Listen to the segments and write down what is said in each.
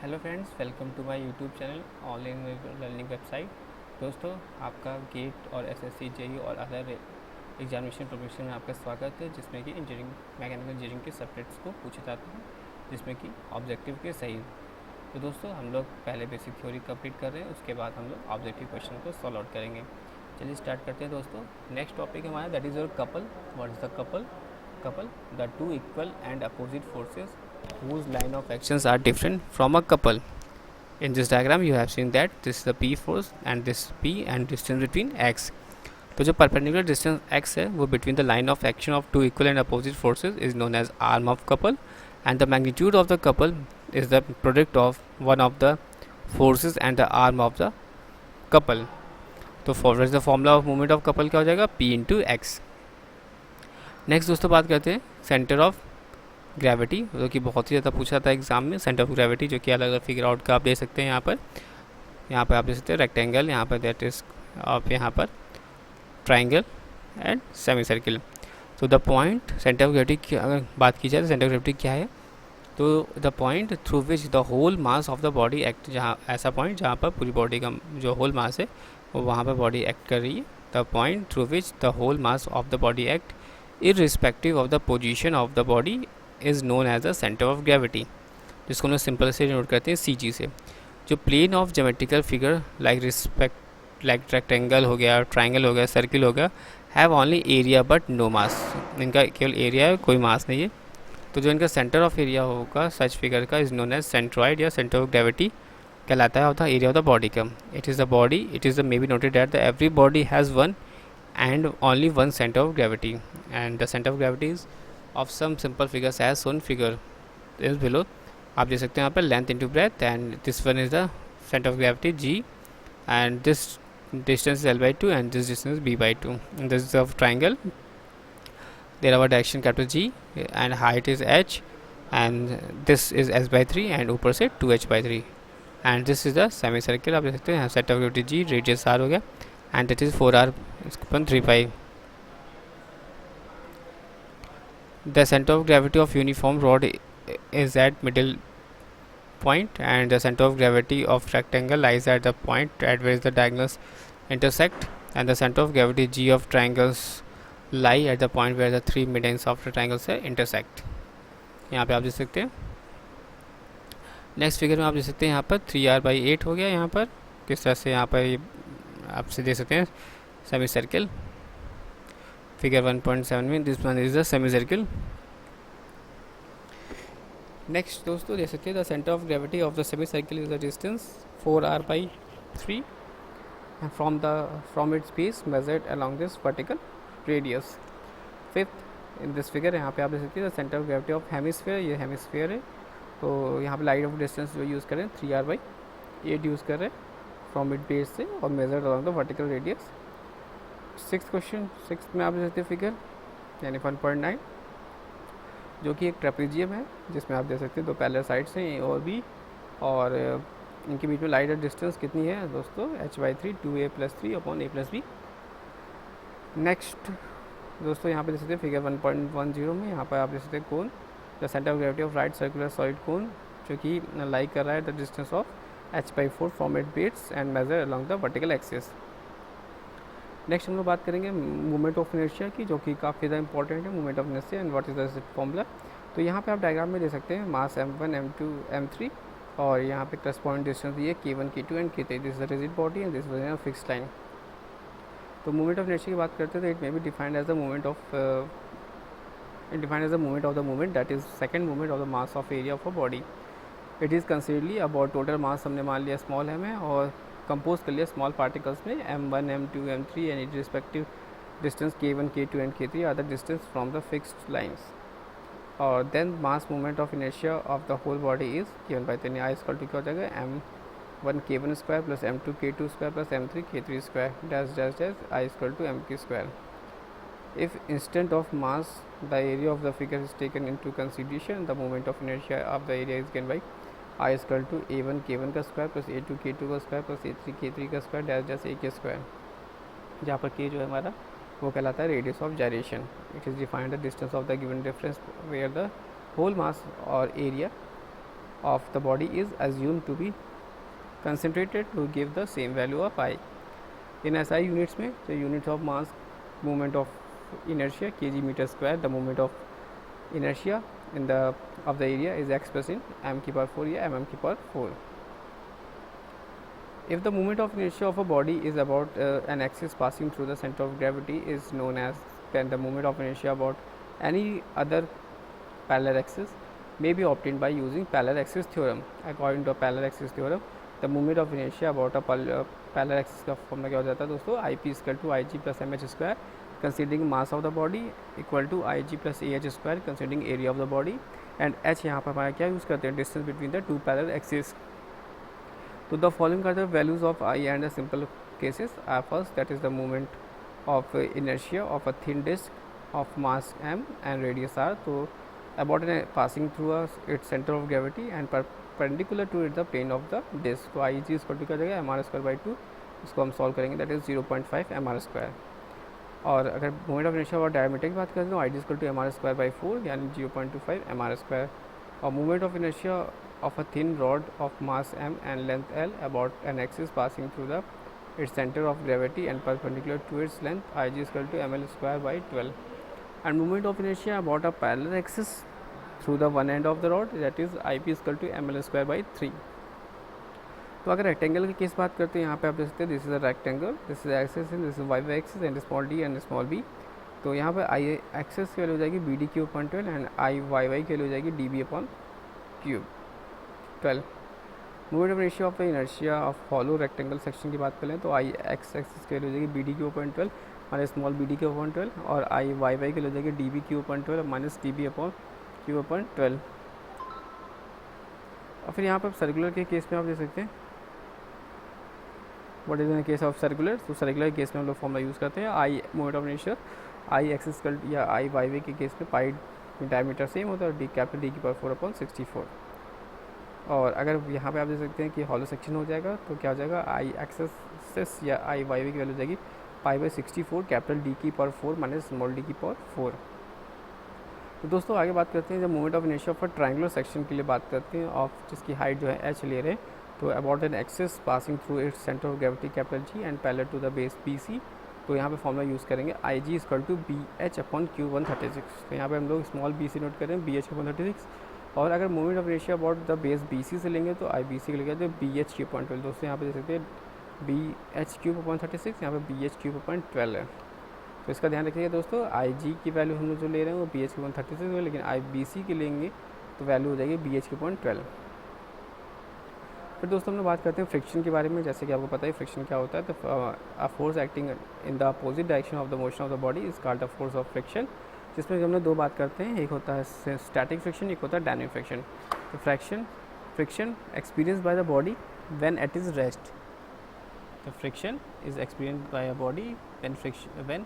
Hello friends, welcome to my YouTube channel online learning website. दोस्तों, आपका GATE और SSC JE और other examination preparation में आपका स्वागत है, जिसमें कि इंजीनियरिंग मैकेनिकल इंजीनियरिंग के सब्जेक्ट्स को पूछे जाते हैं, जिसमें कि ऑब्जेक्टिव के सही। तो दोस्तों, हम लोग पहले बेसिक थ्योरी कंप्लीट कर रहे हैं, उसके बाद हम लोग ऑब्जेक्टिव क्वेश्चन को सॉल्व आउट करेंगे। चलिए स्टार्ट करते हैं दोस्तों। नेक्स्ट टॉपिक हमारा that is your couple. What is the couple? Couple, the two equal and opposite forces whose line of actions are different from a couple. In this diagram you have seen that this is the P force and this P and distance between X. तो जो perpendicular distance X है वो between the line of action of two equal and opposite forces is known as arm of couple, and the magnitude of the couple is the product of one of the forces and the arm of the couple. तो what is the formula of moment of couple क्या हो जाएगा? P into X. Next दोस्तों बात करते हैं centre of gravity, जो कि बहुत ही ज़्यादा पूछा था एग्जाम में। सेंटर ऑफ ग्रेविटी जो कि अलग अलग फिगर आउट का आप दे सकते हैं। यहाँ पर आप दे सकते हैं रेक्टेंगल, यहाँ पर दैट इज आप यहाँ पर ट्राइंगल एंड सेमी सर्किल। तो the point centre of gravity की अगर बात की जाए तो सेंटर ऑफ ग्रेविटी क्या है? तो the point through which the whole mass of the body act, जहाँ ऐसा पॉइंट जहाँ पर पूरी बॉडी का जो होल मास है वो वहाँ पर बॉडी एक्ट कर रही है। The point through which the whole mass of the body act irrespective of the position of the body is known as the center of gravity, जिसको हम सिंपल से नोट करते हैं CG से। जो plane of geometrical figure like rectangle हो गया, triangle हो गया, सर्किल हो गया, have only area but no mass. इनका केवल एरिया है, कोई मास नहीं है। तो जो इनका सेंटर ऑफ एरिया होगा सच फिगर का इज नोन एज सेंट्रॉइड या सेंटर ऑफ ग्रेविटी कहलाता है, होता है एरिया ऑफ द बॉडी का। It is the body, it is the may be noted that the every body has one and only one center of gravity, and the center of gravity is of some simple figures as shown figure is below. आप देख सकते हैं यहाँ पर length into breadth, and this one is the centre of gravity G, and this distance is L by 2 and this distance is B by 2. And this is of triangle, there our direction capital G and height is H, and this is S by 3 and ऊपर से 2H by 3, and this is the semicircle। आप देख सकते हैं centre of gravity G, radius R हो गया, and that is 4R/3π. The center of gravity of uniform rod is at middle point, and the center of gravity of rectangle lies at the point at which the diagonals intersect, and the center of gravity G of triangles lie at the point where the three mid-ends of the triangles intersect. यहाँ पे आप देख सकते हैं। Next figure में आप देख सकते हैं यहाँ पर 3R/8 हो गया। यहाँ पर किस तरह से यहाँ पर आपसे देख सकते हैं सेमी सर्किल फिगर 1.7 में, this one is the semi circle. Next दोस्तों देख सकते हैं the centre of gravity of the semi circle is the distance 4R/3 from its base measured along this vertical radius. Fifth in this figure यहाँ पे आप देख सकते हैं the centre of gravity of hemisphere, ये हेमिस्फीयर है। तो यहाँ पे लाइन ऑफ डिस्टेंस जो यूज़ करें 3R/8 यूज़ कर रहे हैं फ्रॉम इट बेस से और measured along the vertical radius. Six question, six में आप देख सकते हैं फिगर यानी 1.9, जो कि एक ट्रेपेजियम है जिसमें आप देख सकते हैं दो पैरेलल साइड्स हैं A और B, और इनके बीच में लाइट डिस्टेंस कितनी है दोस्तों? H/3 2A+3/A+B। नेक्स्ट दोस्तों यहाँ पे देख सकते हैं फिगर 1.10 में, यहाँ पर आप देख सकते हैं cone, the centre of gravity of right circular solid cone, जो कि लाइक कर रहा है the distance of H/4 from it base and measure along the vertical axis. Next हम लोग बात करेंगे मूवमेंट ऑफ इनर्शिया की, जो कि काफ़ी ज़्यादा इंपॉर्टेंट है movement of inertia and what is the formula. तो यहाँ पे आप डायग्राम में दे सकते हैं मास m1 m2 m3, और यहाँ पे करस्पॉन्डिंग डिस्टेंस ये k1 k2 and k3, this is the rigid body and this is a fixed line. तो मूवमेंट ऑफ इनर्शिया की बात करते हैं तो it may be defined as the movement of the movement that is second movement of the mass of area of a body. It is considerably about total mass हमने मान लिया small m है और कंपोज कर लिया small particles में m1 m2 m3 and it respective distance k1 k2 and k3 are the distance from the fixed lines. और then mass movement of inertia of the whole body is given by the I equal to क्या हो जाएगा m1 k1 square plus m2 k2 square plus m3 k3 square dash dash dash I equal to m k square. If instant of mass the area of the figure is taken into consideration, the moment of inertia of the area is given by I is equal to a1 k1 का square plus a2 k2 का square plus a3 k3 का square dash dash a के square, जहाँ पर k जो है हमारा वो कहलाता है radius of gyration. It is defined the distance of the given difference where the whole mass और area of the body is assumed to be concentrated to give the same value of I. In SI units में the units of mass, moment of inertia kg meter square, the moment of inertia in the of the area is expressed in m की power 4 या mm की power 4. If the moment of inertia of a body is about an axis passing through the center of gravity is known as, then the moment of inertia about any other parallel axis may be obtained by using parallel axis theorem. According to a parallel axis theorem, the moment of inertia about a parallel axis का formula क्या हो जाता है दोस्तों, I P equal to I G plus M H square considering mass of the body equal to I G plus A H square considering area of the body, and H यहाँ पर हमारा क्या use करते हैं, distance between the two parallel axis. So the following are the values of I and the simple cases. First, that is the moment of inertia of a thin disk of mass m and radius r. So about passing through its center of gravity and perpendicular to it the plane of the disk. तो I g equal to क्या जाएगा M R square by two, इसको हम solve करेंगे, that is 0.5 M R square. और अगर moment of inertia और diameter की बात करें तो I D equal to M R square by 4 यानी 0.25 एम आर स्क्वायर. और moment of inertia of a thin rod of mass m and length l about an axis passing through the its center of gravity and perpendicular to its length, Ig is equal to ml square by 12. And moment of inertia about a parallel axis through the one end of the rod, that is Ip is equal to ml square by 3. तो अगर rectangle की case बात करते हैं, यहाँ पे आप देख सकते हैं this is a rectangle, this is axis and this is Y axis and small D and small B. तो यहाँ पे आई एक्सिस की वैल्यू हो जाएगी B D cube upon 12 and I Y Y की वैल्यू हो जाएगी D B upon cube 12. Moment of ratio of the inertia of hollow rectangle section की बात करें तो आई एक्स एक्सिस की वैल्यू हो जाएगी B D cube upon 12 minus small B D cube upon 12 और आई वाई वाई की value हो जाएगी D B cube upon 12 minus D B upon cube upon 12. और फिर यहाँ पर सर्कुलर के केस में आप देख सकते हैं what is in case of circular. तो सर्कुलर केस में हम लोग फॉर्मूला यूज़ करते हैं I moment of inertia I axis या आई वाई वाई के केस में पाई डायमीटर सेम होता है डी कैपिटल डी की पावर 4 अपॉन 64. और अगर यहाँ पे आप देख सकते हैं कि हॉलो सेक्शन हो जाएगा तो क्या हो जाएगा आई एक्सेस या आई वाई वी की वैल्यू हो जाएगी पाई बाई 64 कैपिटल डी की पावर 4 माइनस स्मॉल डी की पावर 4. तो दोस्तों आगे बात करते हैं जब moment of inertia for triangular section के लिए बात करते हैं ऑफ जिसकी हाइट जो है एच ले रहे हैं. तो about an axis passing through its centre of gravity capital G and parallel to the base B C. तो यहाँ पे फॉर्मूला यूज़ करेंगे I G equal to B H upon cube 136. तो यहाँ पे हम लोग स्मॉल बी सी नोट करें बी एच 136. और अगर moment of inertia about the base B C से लेंगे तो आई बी सी के लेंगे तो बी एच क्यूब पॉइंट 12. दोस्तों यहाँ पे देख सकते हैं बी एच क्यूब अपॉइंट 36, यहाँ पे बी एच क्यूब अपॉइंट 12 है. तो इसका ध्यान रखिएगा दोस्तों, आई जी की वैल्यू हम लोग जो ले रहे हैं वो बी एच क्यूब 36 है, लेकिन आई बी सी की लेंगे तो वैल्यू हो जाएगी बी एच क्यूब पॉइंट 12. फिर दोस्तों हम लोग बात करते हैं फ्रिक्शन के बारे में. जैसे कि आपको पता है फ्रिक्शन क्या होता है. तो a force acting in the opposite direction of the motion of the body is called the force of friction. जिसमें हम लोग दो बात करते हैं, एक होता है स्टैटिक फ्रिक्शन, एक होता है डायनेमिक फ्रिक्शन. तो friction experience by the body when it is rest. The friction is experience by a body when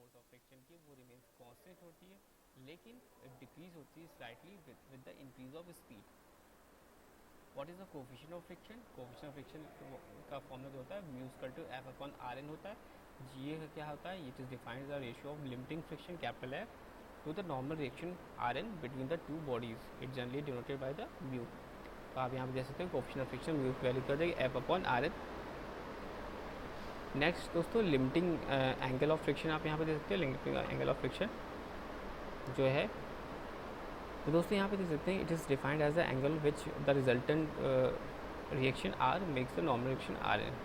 force of friction की वो रिमेन्स कांस्टेंट होती है, लेकिन डिक्रीज होती है slightly with the increase of speed. What is the coefficient of friction? Coefficient of friction का formula जो होता है mu equal to F upon R N होता है। ये क्या होता है? It is defined the ratio of limiting friction capital F to the normal reaction R N between the two bodies. It generally denoted by the mu. तो आप यहाँ पे देख सकते हैं कोफिशिएंट ऑफ फ्रिक्शन म्यू की वैल्यू कर देंगे F upon R N. Next दोस्तों लिमिटिंग एंगल ऑफ फ्रिक्शन आप यहाँ पे देख सकते हैं। लिमिटिंग एंगल ऑफ फ्रिक्शन जो है तो दोस्तों यहाँ पे देख सकते हैं it is defined as the angle which the resultant reaction R makes the normal reaction R N.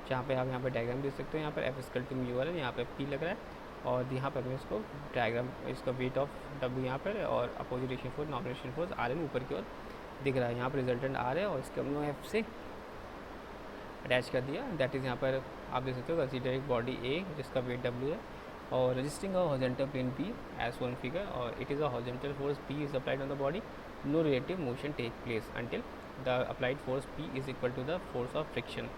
जहाँ पे आप यहाँ पे डायग्राम देख सकते हो, यहाँ पर F equal to mu R N, यहाँ पे पी लग रहा है और यहाँ पर इसको डायग्राम इसका वेट ऑफ डब्ल्यू यहाँ पर और opposite reaction force normal reaction force R N ऊपर की ओर दिख रहा है। यहाँ पर रिजल्टेंट आर है और इसके हमने एफ से अटैच कर दिया। दैट इज़ यहाँ पर आप देख सकते हो कंसीडर एक बॉडी ए जिसका वेट डब्ल्यू है और resisting a horizontal plane P as one figure, और it is a horizontal force P is applied on the body. No relative motion take place until the applied force P is equal to the force of friction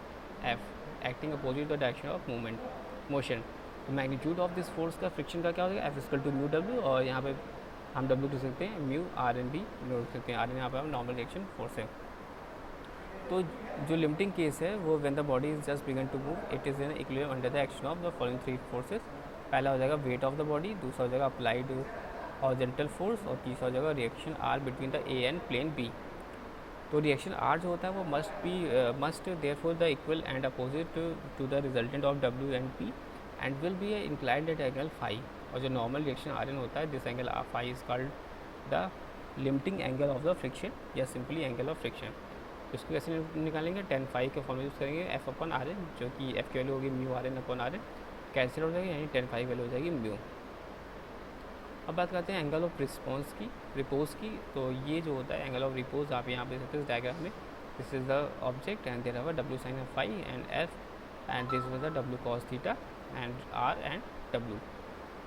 F acting opposite the direction of motion. तो magnitude of this force का friction का क्या हो जाएगा? F equal to mu W, और यहाँ पे हम W लिख सकते हैं म्यू आर एन भी लिख सकते हैं। आर एन यहाँ पर हम नॉर्मल रिएक्शन फोर्स है। तो जो लिमिटिंग केस है वो when the body is just began to move it is in equilibrium under the action of the following three forces. पहला हो जाएगा वेट ऑफ द बॉडी, दूसरा हो जाएगा अप्लाइड हॉरिजॉन्टल फोर्स और तीसरा हो जाएगा reaction R between the A and plane B. तो रिएक्शन आर जो होता है वो must therefore the equal and opposite to the resultant of W and P and will be inclined at angle phi. और जो नॉर्मल रिएक्शन आर एन होता है this angle phi is called the limiting angle of the friction या simply angle of friction. इसको कैसे निकालेंगे? Tan phi के formula use करेंगे एफ अपॉन आर एन, जो कि एफ की वैल्यू होगी mu R N upon R N, cancel हो जाएगी यानी टेन फाई वैल्यू हो जाएगी म्यू। अब बात करते हैं एंगल ऑफ रिस्पॉन्स की, रिपोज की। तो ये जो होता है एंगल ऑफ रिपोज आप यहाँ पे देख सकते हो इस डायग्राम में। This is the object and there have W sine of phi and F and this was the W cos theta and R and W.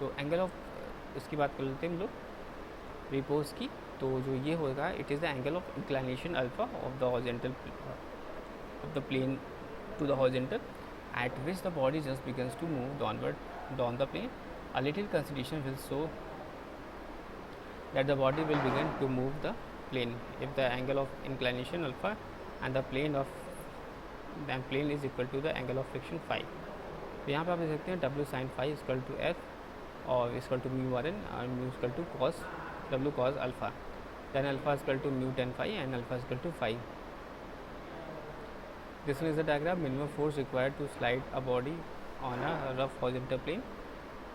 तो एंगल ऑफ इसकी बात कर लेते हैं हम लोग रिपोज की। तो जो ये होगा it is the angle of inclination alpha of the horizontal of the plane to the horizontal at which the body just begins to move downward down the plane. A little consideration will show that the body will begin to move the plane if the angle of inclination alpha and the plane is equal to the angle of friction phi. तो यहाँ पे आप देख सकते हैं W sin phi is equal to F और is equal to mu r n और mu is equal to cos W cos alpha. Then alpha is equal to mu tan phi and alpha is equal to phi. This one is the diagram. Minimum force required to slide a body on a rough horizontal plane.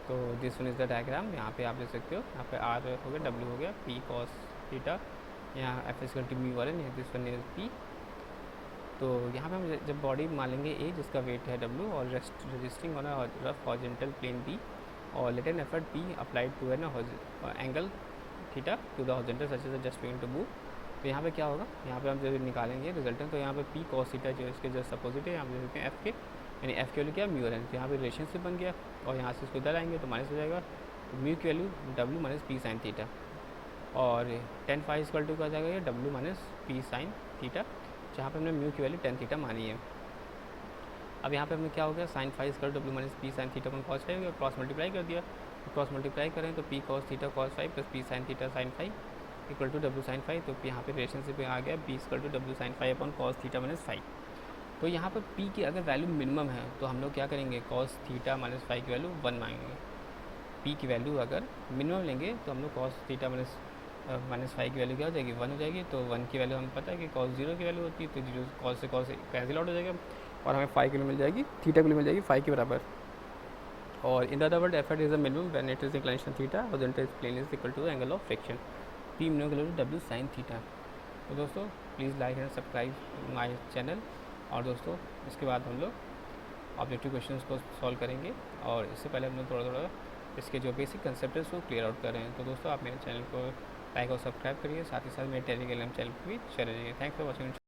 तो this one is the diagram. यहाँ पे आप देख सकते हो, यहाँ पे are हो गया, डब्ल्यू हो गया, पी कॉस थीटा, यहाँ F is to mu R N, this one is P. तो यहाँ पे हम जब बॉडी मान लेंगे ए जिसका वेट है डब्ल्यू और resisting on a rough horizontal plane B और let an effort P applied to an angle theta to the horizontal such as just begin to move. तो यहाँ पे क्या होगा? यहाँ पे हम जब निकालेंगे रिजल्टेंट तो यहाँ पे पी कॉस थीटा जो इसके जस्ट अपोजिट है, यहाँ पे देखते हैं एफ के, यानी एफ की वैल्यू क्या म्यू है। तो यहाँ पे रिलेशनशिप बन गया और यहाँ से इसको इधर आएंगे तो माइनस हो जाएगा म्यू की value W minus P sine theta और टेन फाइव इक्वल टू क्या हो जाएगा ये W minus P sine theta, जहाँ पे हमने म्यू की वैल्यू टेन थीटा मानी है। अब यहाँ पे हमने क्या हो गया sine five equal W minus P sine theta upon cos five cross multiply कर दिया। तो क्रॉस मल्टीप्लाई करें तो P cos theta cos five plus P sine theta sine five equal to W sine five. तो यहाँ पे relationship आ गया P equal to W sine five upon cos theta minus five. तो यहाँ पर पी की अगर वैल्यू मिनिमम है तो हम लोग क्या करेंगे कॉस थीटा माइनस फाइव की वैल्यू 1 मांगेंगे। पी की वैल्यू अगर मिनिमम लेंगे तो हम लोग कॉस थीटा माइनस फाइव की वैल्यू क्या हो जाएगी 1 हो जाएगी। तो 1 की वैल्यू हमें पता है कि कॉस 0 की वैल्यू होती है, तो 0 कॉस से कैंसिल आउट हो जाएगा और हमें फाइव की वैल्यू मिल जाएगी, थीटा की वैल्यू मिल जाएगी 5 के बराबर। और in the other word effort is the minimum when it is inclination theta horizontal plane is equal to angle of friction P minimum equal to W sine theta. तो दोस्तों please like and subscribe my channel. और दोस्तों इसके बाद हम लोग objective questions को solve करेंगे और इससे पहले हम लोग थोड़ा इसके जो बेसिक कंसेप्ट है उसको क्लियर आउट कर रहे हैं। तो दोस्तों आप मेरे चैनल को लाइक और सब्सक्राइब करिए, साथ ही साथ मेरे टेलीग्राम चैनल पर भी शेयर करिए। Thanks for watching.